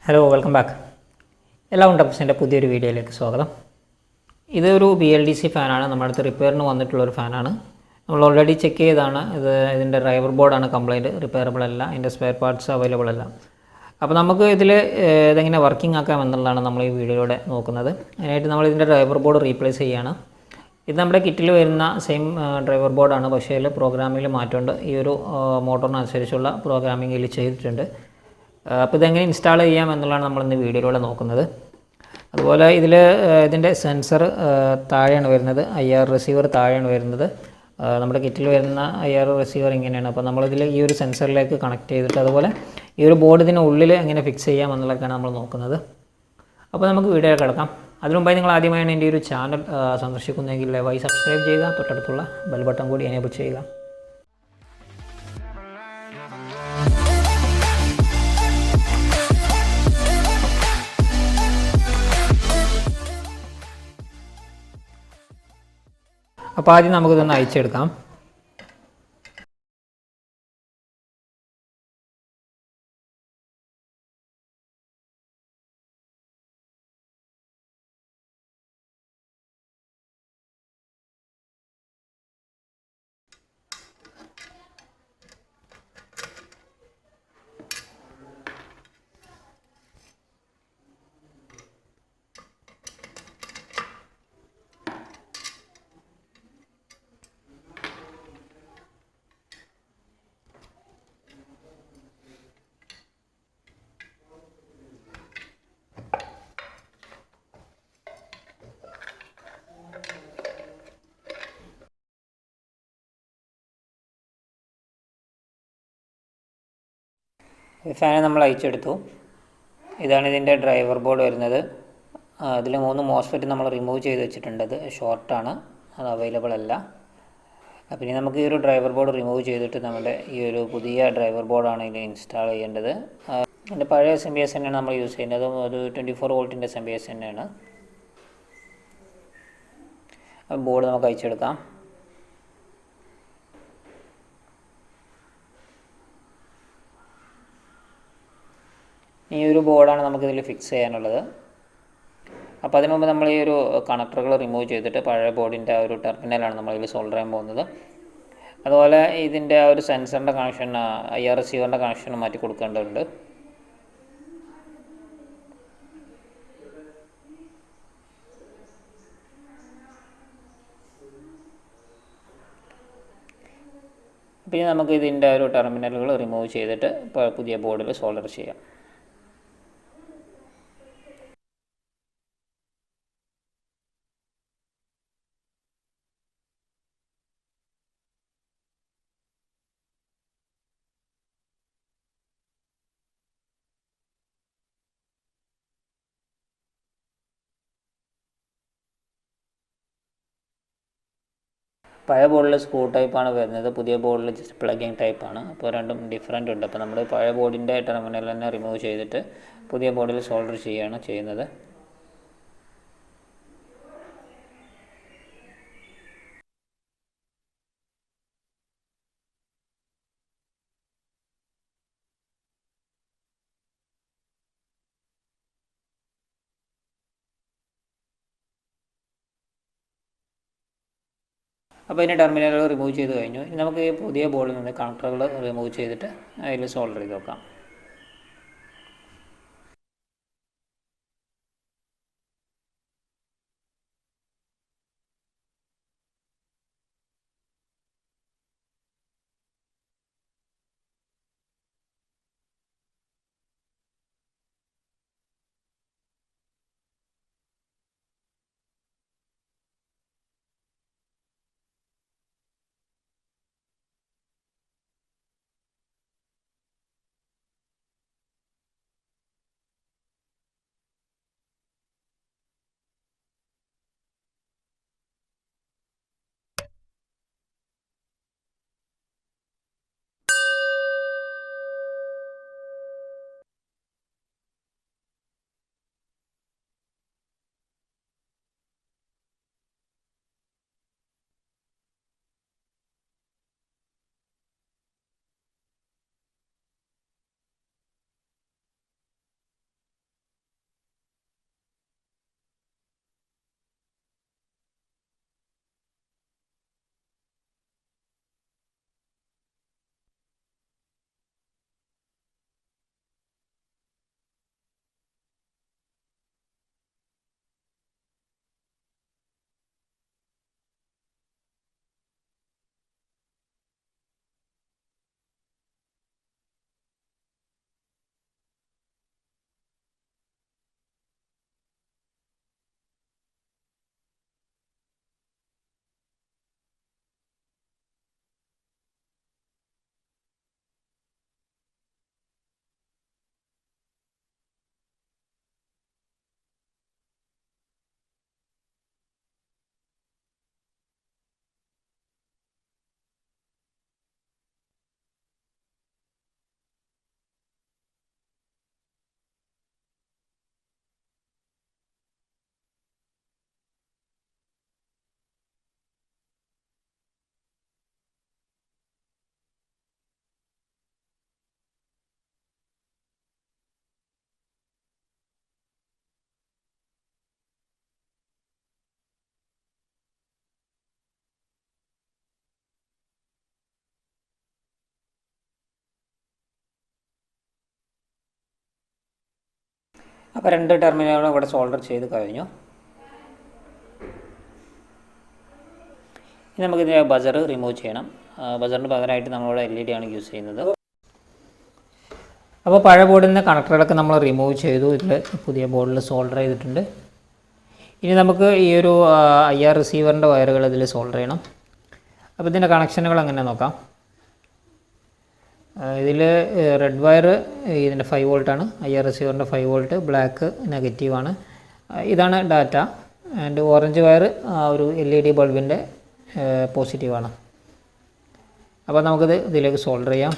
Hello welcome back. എല്ലാ ടപ്സിൻ്റെ പുതിയൊരു വീഡിയോയിലേക്ക് സ്വാഗതം. ഇതൊരു BLDC ഫാനാണ്. നമ്മുടെ അടുത്ത് റിപ്പയറിന് വന്നിട്ടുള്ളൊരു ഫാനാണ്. നമ്മൾ ഓൾറെഡി ചെക്ക് ചെയ്താണ്. ഇതിൻ്റെ ഡ്രൈവർ ബോർഡാണ് കംപ്ലയിൻറ്റ്, റിപ്പയറബിൾ അല്ല, അതിൻ്റെ സ്പെയർ പാർട്സ് അവൈലബിൾ അല്ല. അപ്പോൾ നമുക്ക് ഇതിൽ ഇതെങ്ങനെ വർക്കിംഗ് ആക്കാം എന്നുള്ളതാണ് നമ്മൾ ഈ വീഡിയോയിലൂടെ നോക്കുന്നത്. അതിനായിട്ട് നമ്മൾ ഇതിൻ്റെ ഡ്രൈവർ ബോർഡ് റീപ്ലേസ് ചെയ്യുകയാണ്. ഇത് നമ്മുടെ കിറ്റിൽ വരുന്ന സെയിം ഡ്രൈവർ ബോർഡാണ്, പക്ഷേ ഇതിൽ പ്രോഗ്രാമിങ്ങിൽ മാറ്റമുണ്ട്. ഈ ഒരു മോട്ടറിനനുസരിച്ചുള്ള പ്രോഗ്രാമിങ്ങിൽ ചെയ്തിട്ടുണ്ട്. അപ്പോൾ ഇതെങ്ങനെ ഇൻസ്റ്റാൾ ചെയ്യാം എന്നുള്ളതാണ് നമ്മളിന്ന് വീഡിയോയിലൂടെ നോക്കുന്നത്. അതുപോലെ ഇതിൻ്റെ സെൻസർ താഴെയാണ് വരുന്നത്, IR റിസീവർ താഴെയാണ് വരുന്നത്. നമ്മുടെ കിറ്റിൽ വരുന്ന IR റിസീവർ ഇങ്ങനെയാണ്. അപ്പോൾ നമ്മളിതിൽ ഈ ഒരു സെൻസറിലേക്ക് കണക്ട് ചെയ്തിട്ട് അതുപോലെ ഈ ഒരു ബോർഡ് ഇതിന് ഉള്ളിൽ എങ്ങനെ ഫിക്സ് ചെയ്യാം എന്നുള്ളതൊക്കെയാണ് നമ്മൾ നോക്കുന്നത്. അപ്പോൾ നമുക്ക് വീഡിയോ കിടക്കാം. അതിനു മുമ്പായി നിങ്ങൾ ആദ്യമായാണ് എൻ്റെ ഒരു ചാനൽ സന്ദർശിക്കുന്നതെങ്കിൽ ദയവായി സബ്സ്ക്രൈബ് ചെയ്യുക, തൊട്ടടുത്തുള്ള ബെൽ ബട്ടൺ കൂടി എനേബിൾ ചെയ്യുക. അപ്പോൾ ആദ്യം നമുക്കിതൊന്ന് അയച്ചെടുക്കാം. ഫാന് നമ്മൾ അയച്ചെടുത്തു. ഇതാണ് ഇതിൻ്റെ ഡ്രൈവർ ബോർഡ് വരുന്നത്. അതിൽ 3 മോസ്ഫെറ്റ് നമ്മൾ റിമൂവ് ചെയ്ത് വെച്ചിട്ടുണ്ട്. അത് ഷോർട്ടാണ്, അത് അവൈലബിൾ അല്ല. അപ്പോൾ ഇനി നമുക്ക് ഈ ഒരു ഡ്രൈവർ ബോർഡ് റിമൂവ് ചെയ്തിട്ട് നമ്മുടെ ഈ ഒരു പുതിയ ഡ്രൈവർ ബോർഡാണ് ഇതിൽ ഇൻസ്റ്റാൾ ചെയ്യേണ്ടത്. അതിൻ്റെ പഴയ SMBS തന്നെയാണ് നമ്മൾ യൂസ് ചെയ്യുന്നത്. ഒരു 24 വോൾട്ടിൻ്റെ SMBS തന്നെയാണ്. ബോർഡ് നമുക്ക് അയച്ചെടുക്കാം. ഈ ഒരു ബോർഡാണ് നമുക്കിതിൽ ഫിക്സ് ചെയ്യാനുള്ളത്. അപ്പോൾ അതിന് മുമ്പ് നമ്മൾ ഈ ഒരു കണക്ടറുകൾ റിമൂവ് ചെയ്തിട്ട് പഴയ ബോർഡിൻ്റെ ആ ഒരു ടെർമിനലാണ് നമ്മളിതിൽ സോൾഡർ ചെയ്യാൻ പോകുന്നത്. അതുപോലെ ഇതിൻ്റെ ആ ഒരു സെൻസറിൻ്റെ കണക്ഷൻ, IR റിസീവറിൻ്റെ കണക്ഷൻ മാറ്റി കൊടുക്കേണ്ടതുണ്ട്. പിന്നെ നമുക്ക് ഇതിൻ്റെ ഒരു ടെർമിനലുകൾ റിമൂവ് ചെയ്തിട്ട് പുതിയ ബോർഡിൽ സോൾഡർ ചെയ്യാം. പഴയ ബോർഡിൽ സ്ക്രൂ ടൈപ്പാണ് വരുന്നത്, പുതിയ ബോർഡിൽ ജസ്റ്റ് പ്ലഗിങ് ടൈപ്പാണ്. അപ്പോൾ രണ്ടും ഡിഫറെൻ്റ് ഉണ്ട്. അപ്പോൾ നമ്മൾ പഴയ ബോർഡിൻ്റെ ടെർമിനൽ തന്നെ റിമൂവ് ചെയ്തിട്ട് പുതിയ ബോർഡിൽ സോൾഡർ ചെയ്യുകയാണ് ചെയ്യുന്നത്. അപ്പോൾ ഇതിൻ്റെ ടെർമിനലുകൾ റിമൂവ് ചെയ്ത് കഴിഞ്ഞു. ഇനി നമുക്ക് ഈ പുതിയ ബോർഡിൽ നിന്ന് കണക്ടറുകൾ റിമൂവ് ചെയ്തിട്ട് അതിൽ സോൾഡർ ചെയ്ത് വെക്കാം. അപ്പോൾ 2 ടെർമിനലുകളും ഇവിടെ സോൾഡർ ചെയ്ത് കഴിഞ്ഞു. ഇനി നമുക്കിതിൻ്റെ ബസർ റിമൂവ് ചെയ്യണം. ബസറിന് പകരമായിട്ട് നമ്മളിവിടെ LED ആണ് യൂസ് ചെയ്യുന്നത്. അപ്പോൾ പഴയ ബോർഡിൽ നിന്ന് കണക്ടറുകളൊക്കെ നമ്മൾ റിമൂവ് ചെയ്തു. ഇതിൽ പുതിയ ബോർഡിൽ സോൾഡർ ചെയ്തിട്ടുണ്ട്. ഇനി നമുക്ക് ഈ ഒരു IR റിസീവറിൻ്റെ വയറുകൾ ഇതിൽ സോൾഡർ ചെയ്യണം. അപ്പോൾ ഇതിൻ്റെ കണക്ഷനുകൾ എങ്ങനെ നോക്കാം. ഇതിൽ റെഡ് വയർ ഇതിൻ്റെ 5 വോൾട്ടാണ്. IR റിസീവറിൻ്റെ 5 വോൾട്ട്, ബ്ലാക്ക് നെഗറ്റീവാണ്. ഇതാണ് ഡാറ്റ. ആൻഡ് ഓറഞ്ച് വയർ ഒരു LED ബൾബിൻ്റെ പോസിറ്റീവാണ്. അപ്പോൾ നമുക്കിത് ഇതിലേക്ക് സോൾഡർ ചെയ്യാം.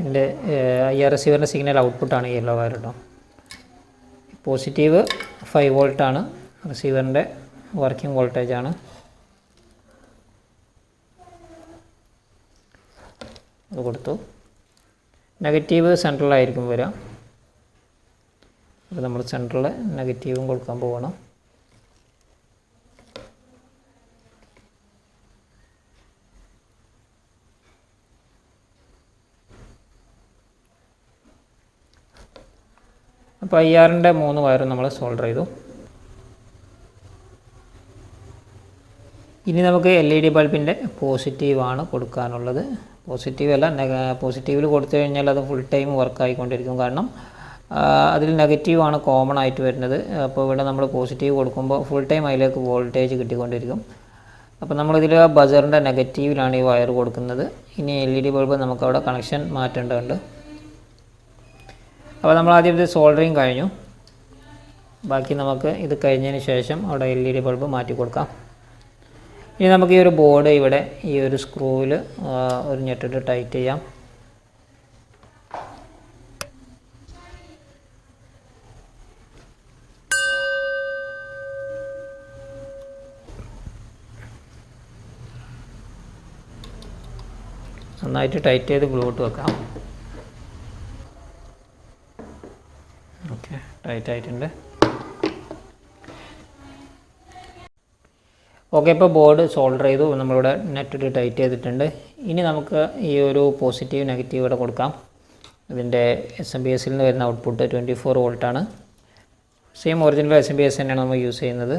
ഇതിൻ്റെ IR റിസീവറിൻ്റെ സിഗ്നൽ ഔട്ട്പുട്ടാണ് യെല്ലോ വയർ കേട്ടോ. പോസിറ്റീവ് 5 വോൾട്ടാണ് റിസീവറിൻ്റെ വർക്കിംഗ് വോൾട്ടേജാണ്. അത് കൊടുത്തു. നെഗറ്റീവ് സെൻട്രലായിരിക്കും വരിക. അപ്പോൾ നമ്മൾ സെൻട്രൽ നെഗറ്റീവും കൊടുക്കാൻ പോകണം. അപ്പോൾ IRൻ്റെ 3 വയറും നമ്മൾ സോൾഡർ ചെയ്തു. ഇനി നമുക്ക് LED ബൾബിൻ്റെ പോസിറ്റീവാണ് കൊടുക്കാനുള്ളത്. പോസിറ്റീവ് അല്ല, പോസിറ്റീവിൽ കൊടുത്തു കഴിഞ്ഞാൽ അത് ഫുൾ ടൈം വർക്കായിക്കൊണ്ടിരിക്കും. കാരണം അതിൽ നെഗറ്റീവാണ് കോമൺ ആയിട്ട് വരുന്നത്. അപ്പോൾ ഇവിടെ നമ്മൾ പോസിറ്റീവ് കൊടുക്കുമ്പോൾ ഫുൾ ടൈം അതിലേക്ക് വോൾട്ടേജ് കിട്ടിക്കൊണ്ടിരിക്കും. അപ്പോൾ നമ്മളിതിൽ ബസറിൻ്റെ നെഗറ്റീവിലാണ് ഈ വയർ കൊടുക്കുന്നത്. ഇനി LED ബൾബ് നമുക്കവിടെ കണക്ഷൻ മാറ്റേണ്ടതുണ്ട്. അപ്പോൾ നമ്മൾ ആദ്യം ഇത് സോൾഡറിങ് കഴിഞ്ഞു. ബാക്കി നമുക്ക് ഇത് കഴിഞ്ഞതിന് ശേഷം അവിടെ LED ബൾബ് മാറ്റി കൊടുക്കാം. ഇനി നമുക്ക് ഈ ഒരു ബോർഡ് ഇവിടെ ഈ ഒരു സ്ക്രൂവിൽ ഒരു ഞെട്ടിട്ട് ടൈറ്റ് ചെയ്യാം. നന്നായിട്ട് ടൈറ്റ് ചെയ്ത് ഗ്ലൂ ഇട്ട് വെക്കാം. ഓക്കെ, ടൈറ്റ് ആയിട്ടുണ്ട്. ഓക്കെ, ഇപ്പോൾ ബോർഡ് സോൾഡർ ചെയ്തു. നമ്മളിവിടെ നെറ്റിട്ട് ടൈറ്റ് ചെയ്തിട്ടുണ്ട്. ഇനി നമുക്ക് ഈ ഒരു പോസിറ്റീവ് നെഗറ്റീവ് ഇവിടെ കൊടുക്കാം. ഇതിൻ്റെ SMPSൽ നിന്ന് വരുന്ന ഔട്ട്പുട്ട് 24 വോൾട്ടാണ്. സെയിം ഒറിജിനൽ SMPS തന്നെയാണ് നമ്മൾ യൂസ് ചെയ്യുന്നത്.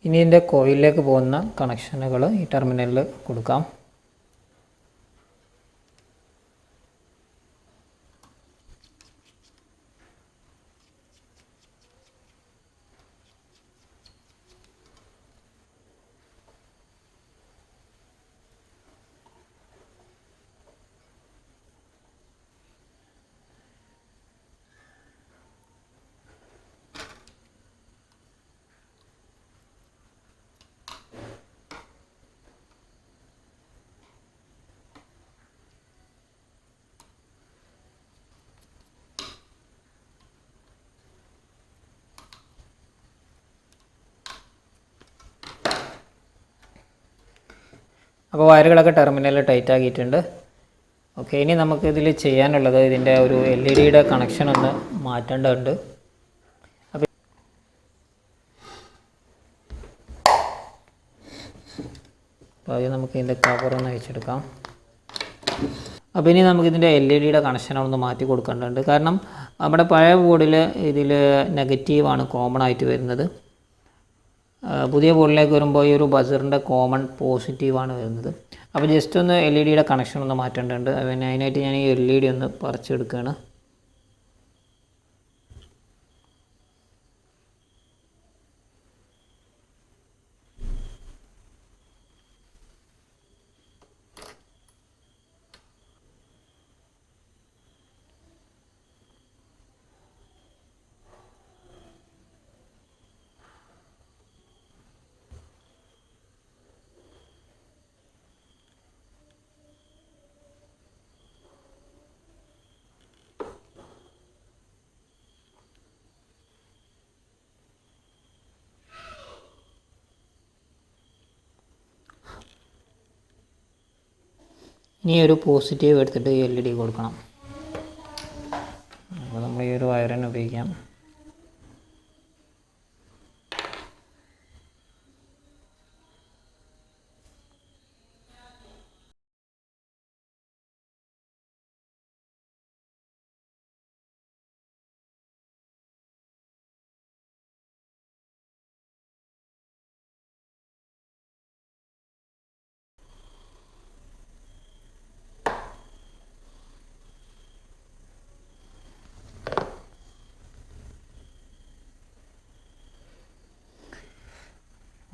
ഇനി ഇതിൻ്റെ കോയിലിലേക്ക് പോകുന്ന കണക്ഷനുകൾ ഈ ടെർമിനലിൽ കൊടുക്കാം. അപ്പോൾ വയറുകളൊക്കെ ടെർമിനലിൽ ടൈറ്റ് ആക്കിയിട്ടുണ്ട്. ഓക്കെ, ഇനി നമുക്കിതിൽ ചെയ്യാനുള്ളത് ഇതിൻ്റെ ഒരു LED കണക്ഷൻ ഒന്ന് മാറ്റേണ്ടതുണ്ട്. അപ്പോൾ ആദ്യം നമുക്ക് ഇതിൻ്റെ കവറൊന്ന് അയച്ചെടുക്കാം. അപ്പോൾ ഇനി നമുക്കിതിൻ്റെ LED കണക്ഷനൊന്ന് മാറ്റി കൊടുക്കേണ്ടതുണ്ട്. കാരണം നമ്മുടെ പഴയ ബോർഡിൽ ഇതിൽ നെഗറ്റീവാണ് കോമൺ ആയിട്ട് വരുന്നത്. പുതിയ ബോർഡിലേക്ക് വരുമ്പോൾ ഈ ഒരു ബസറിൻ്റെ കോമൺ പോസിറ്റീവാണ് വരുന്നത്. അപ്പോൾ ജസ്റ്റ് ഒന്ന് LED കണക്ഷൻ ഒന്ന് മാറ്റേണ്ടതുണ്ട്. പിന്നെ അതിനായിട്ട് ഞാൻ ഈ LED ഒന്ന് പറിച്ചെടുക്കുകയാണ്. ഇനി ഒരു പോസിറ്റീവ് എടുത്തിട്ട് LED കൊടുക്കണം. അപ്പോൾ നമ്മൾ ഈ ഒരു വയർ തന്നെ ഉപയോഗിക്കാം.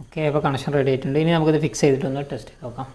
ഓക്കെ, അപ്പോൾ കണക്ഷൻ റെഡി ആയിട്ടുണ്ട്. ഇനി നമുക്കിത് ഫിക്സ് ചെയ്തിട്ടൊന്ന് ടെസ്റ്റ് ചെയ്ത് നോക്കാം.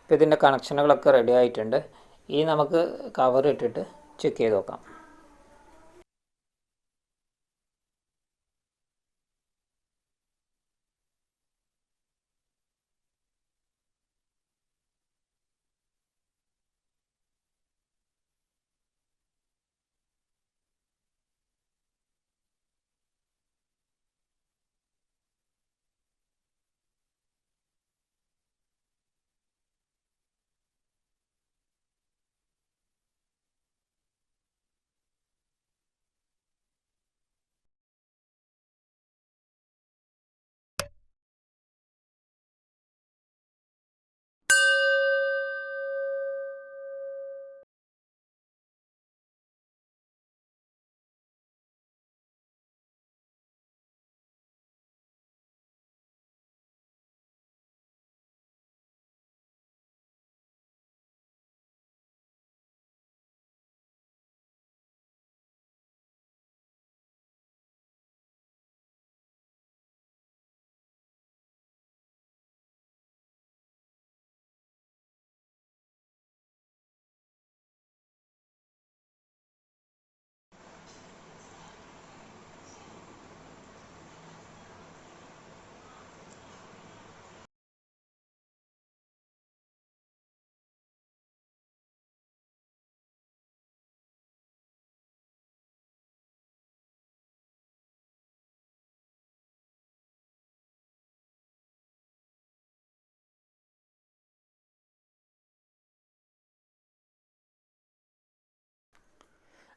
ഇപ്പോൾ ഇതിൻ്റെ കണക്ഷനുകളൊക്കെ റെഡി ആയിട്ടുണ്ട്. ഇനി നമുക്ക് കവർ ഇട്ടിട്ട് ചെക്ക് ചെയ്ത് നോക്കാം.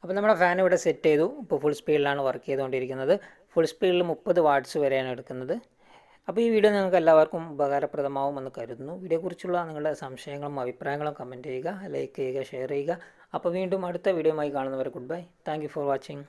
അപ്പോൾ നമ്മുടെ ഫാൻ ഇവിടെ സെറ്റ് ചെയ്തു. ഇപ്പോൾ ഫുൾ സ്പീഡിലാണ് വർക്ക് ചെയ്തുകൊണ്ടിരിക്കുന്നത്. ഫുൾ സ്പീഡിൽ 30 വാട്ട്സ് വരെയാണ് എടുക്കുന്നത്. അപ്പോൾ ഈ വീഡിയോ നിങ്ങൾക്ക് എല്ലാവർക്കും ഉപകാരപ്രദമാവുമെന്ന് കരുതുന്നു. വീഡിയോയെക്കുറിച്ചുള്ള നിങ്ങളുടെ സംശയങ്ങളും അഭിപ്രായങ്ങളും കമൻറ്റ് ചെയ്യുക, ലൈക്ക് ചെയ്യുക, ഷെയർ ചെയ്യുക. അപ്പോൾ വീണ്ടും അടുത്ത വീഡിയോയുമായി കാണുന്നവരെ good bye. Thank you for watching.